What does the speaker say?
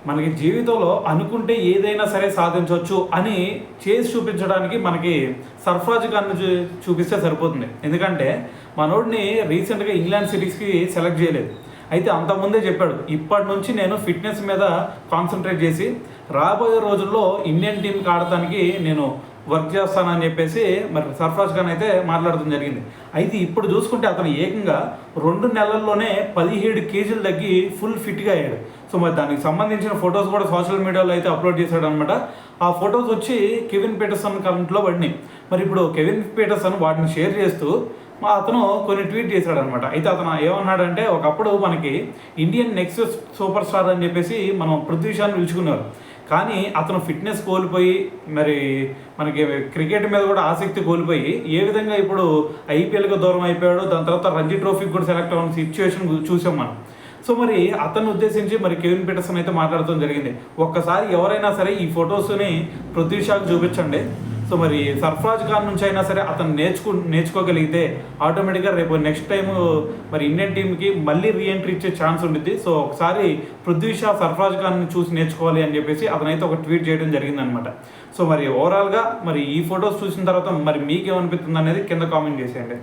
మనకి జీవితంలో అనుకుంటే ఏదైనా సరే సాధించవచ్చు అని చేసి చూపించడానికి మనకి సర్ఫరాజ్ ఖాన్ చూపిస్తే సరిపోతుంది. ఎందుకంటే మనోడిని రీసెంట్గా ఇంగ్లాండ్ సిరీస్కి సెలెక్ట్ చేయలేదు. అయితే అంతకుముందే చెప్పాడు, ఇప్పటి నుంచి నేను ఫిట్నెస్ మీద కాన్సన్ట్రేట్ చేసి రాబోయే రోజుల్లో ఇండియన్ టీంకి ఆడటానికి నేను వర్క్ చేస్తానని చెప్పేసి మరి సర్ఫరాజ్ ఖాన్ అయితే మాట్లాడటం జరిగింది. అయితే ఇప్పుడు చూసుకుంటే అతను ఏకంగా 2 నెలల్లోనే 17 కేజీలు తగ్గి ఫుల్ ఫిట్గా అయ్యాడు. సో మరి దానికి సంబంధించిన ఫొటోస్ కూడా సోషల్ మీడియాలో అయితే అప్లోడ్ చేశాడు అనమాట. ఆ ఫొటోస్ వచ్చి కెవిన్ పీటర్సన్ కంట్లో పడినాయి. మరి ఇప్పుడు కెవిన్ పీటర్సన్ వాటిని షేర్ చేస్తూ అతను కొన్ని ట్వీట్ చేశాడు అనమాట. అయితే అతను ఏమన్నాడంటే, ఒకప్పుడు మనకి ఇండియన్ నెక్స్ట్ సూపర్ స్టార్ అని చెప్పేసి మనం పృథ్వీ షాని పిలుచుకున్నారు. కానీ అతను ఫిట్నెస్ కోల్పోయి మరి మనకి క్రికెట్ మీద కూడా ఆసక్తి కోల్పోయి ఏ విధంగా ఇప్పుడు ఐపీఎల్కి దూరం అయిపోయాడు. దాని తర్వాత రంజీ ట్రోఫీకి కూడా సెలెక్ట్ అవ్వడం సిచ్యువేషన్ చూసాం మనం. సో మరి అతన్ని ఉద్దేశించి మరి కెవిన్ పీటర్సన్ అయితే మాట్లాడటం జరిగింది. ఒక్కసారి ఎవరైనా సరే ఈ ఫొటోస్ని పృథ్వీ షాకి చూపించండి. సో మరి సర్ఫరాజ్ ఖాన్ నుంచి అయినా సరే అతను నేర్చుకోగలిగితే ఆటోమేటిక్గా రేపు నెక్స్ట్ టైం మరి ఇండియన్ టీంకి మళ్ళీ రీఎంట్రీ ఇచ్చే ఛాన్స్ ఉంటుంది. సో ఒకసారి పృథ్వీ షా సర్ఫరాజ్ ఖాన్ని చూసి నేర్చుకోవాలి అని చెప్పేసి అతనైతే ఒక ట్వీట్ చేయడం జరిగిందనమాట. సో మరి ఓవరాల్గా మరి ఈ ఫొటోస్ చూసిన తర్వాత మరి మీకేమనిపిస్తుంది అనేది కింద కామెంట్ చేసేయండి.